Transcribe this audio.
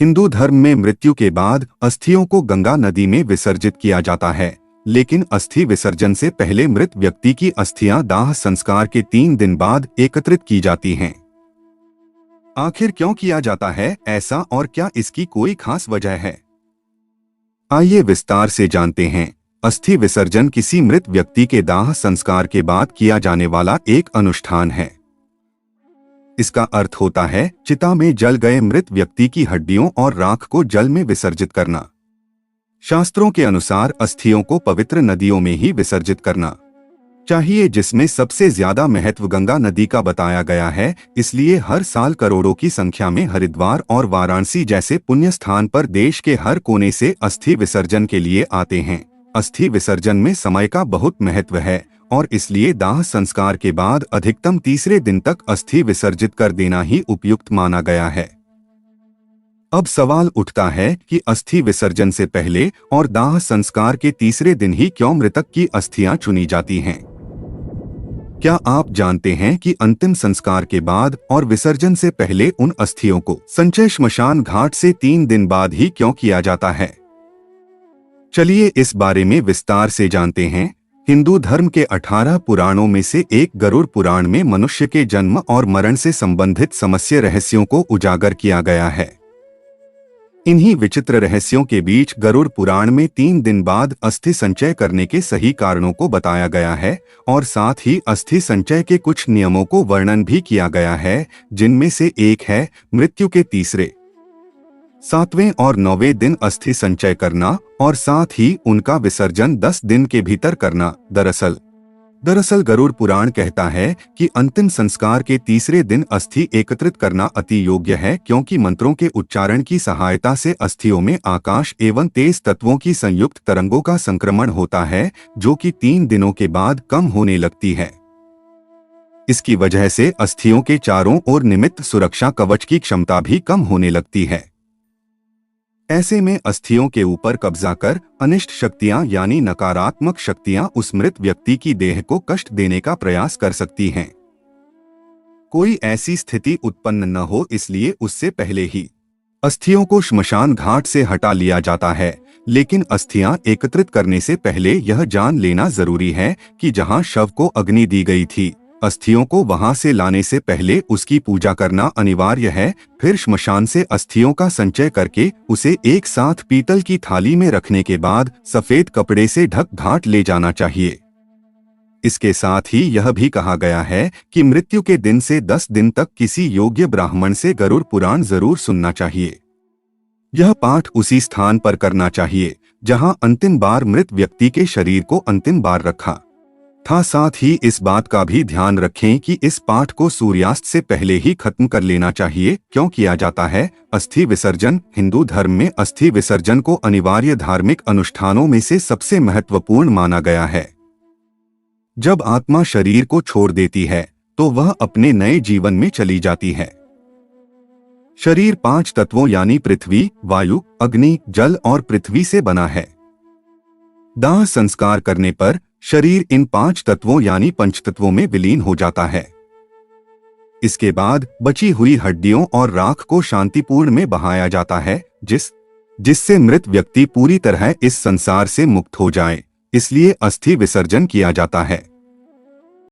हिंदू धर्म में मृत्यु के बाद अस्थियों को गंगा नदी में विसर्जित किया जाता है, लेकिन अस्थि विसर्जन से पहले मृत व्यक्ति की अस्थियां दाह संस्कार के 3 दिन बाद एकत्रित की जाती हैं। आखिर क्यों किया जाता है ऐसा और क्या इसकी कोई खास वजह है? आइए विस्तार से जानते हैं। अस्थि विसर्जन किसी मृत व्यक्ति के दाह संस्कार के बाद किया जाने वाला एक अनुष्ठान है। इसका अर्थ होता है चिता में जल गए मृत व्यक्ति की हड्डियों और राख को जल में विसर्जित करना। शास्त्रों के अनुसार अस्थियों को पवित्र नदियों में ही विसर्जित करना चाहिए, जिसमें सबसे ज्यादा महत्व गंगा नदी का बताया गया है। इसलिए हर साल करोड़ों की संख्या में हरिद्वार और वाराणसी जैसे पुण्य स्थान पर देश के हर कोने से अस्थि विसर्जन के लिए आते हैं। अस्थि विसर्जन में समय का बहुत महत्व है और इसलिए दाह संस्कार के बाद अधिकतम तीसरे दिन तक अस्थि विसर्जित कर देना ही उपयुक्त माना गया है। अब सवाल उठता है कि अस्थि विसर्जन से पहले और दाह संस्कार के तीसरे दिन ही क्यों मृतक की अस्थियां चुनी जाती हैं? क्या आप जानते हैं कि अंतिम संस्कार के बाद और विसर्जन से पहले उन अस्थियों को संचय श्मशान घाट से 3 दिन बाद ही क्यों किया जाता है? चलिए इस बारे में विस्तार से जानते हैं। हिंदू धर्म के 18 पुराणों में से एक गरुड़ पुराण में मनुष्य के जन्म और मरण से संबंधित समस्या रहस्यों को उजागर किया गया है। इन्हीं विचित्र रहस्यों के बीच गरुड़ पुराण में 3 दिन बाद अस्थि संचय करने के सही कारणों को बताया गया है और साथ ही अस्थि संचय के कुछ नियमों को वर्णन भी किया गया है, जिनमें से एक है मृत्यु के तीसरे, 7वें और 9वें दिन अस्थि संचय करना और साथ ही उनका विसर्जन 10 दिन के भीतर करना। दरअसल गरुड़ पुराण कहता है कि अंतिम संस्कार के तीसरे दिन अस्थि एकत्रित करना अति योग्य है, क्योंकि मंत्रों के उच्चारण की सहायता से अस्थियों में आकाश एवं तेज तत्वों की संयुक्त तरंगों का संक्रमण होता है, जो कि 3 दिनों के बाद कम होने लगती है। इसकी वजह से अस्थियों के चारों ओर निमित्त सुरक्षा कवच की क्षमता भी कम होने लगती है। ऐसे में अस्थियों के ऊपर कब्जा कर अनिष्ट शक्तियां यानी नकारात्मक शक्तियां उस मृत व्यक्ति की देह को कष्ट देने का प्रयास कर सकती हैं। कोई ऐसी स्थिति उत्पन्न न हो, इसलिए उससे पहले ही अस्थियों को श्मशान घाट से हटा लिया जाता है। लेकिन अस्थियां एकत्रित करने से पहले यह जान लेना जरूरी है कि जहां शव को अग्नि दी गई थी, अस्थियों को वहां से लाने से पहले उसकी पूजा करना अनिवार्य है। फिर श्मशान से अस्थियों का संचय करके उसे एक साथ पीतल की थाली में रखने के बाद सफेद कपड़े से ढक घाट ले जाना चाहिए। इसके साथ ही यह भी कहा गया है कि मृत्यु के दिन से 10 दिन तक किसी योग्य ब्राह्मण से गरुड़ पुराण जरूर सुनना चाहिए। यह पाठ उसी स्थान पर करना चाहिए जहां अंतिम बार मृत व्यक्ति के शरीर को अंतिम बार रखा था। साथ ही इस बात का भी ध्यान रखें कि इस पाठ को सूर्यास्त से पहले ही खत्म कर लेना चाहिए। क्यों किया जाता है अस्थि विसर्जन? हिंदू धर्म में अस्थि विसर्जन को अनिवार्य धार्मिक अनुष्ठानों में से सबसे महत्वपूर्ण माना गया है। जब आत्मा शरीर को छोड़ देती है तो वह अपने नए जीवन में चली जाती है। शरीर 5 तत्वों यानी पृथ्वी, वायु, अग्नि, जल और पृथ्वी से बना है। दाह संस्कार करने पर शरीर इन 5 तत्वों यानी पंचतत्वों में विलीन हो जाता है। इसके बाद बची हुई हड्डियों और राख को शांतिपूर्ण में बहाया जाता है, जिससे मृत व्यक्ति पूरी तरह इस संसार से मुक्त हो जाए। इसलिए अस्थि विसर्जन किया जाता है।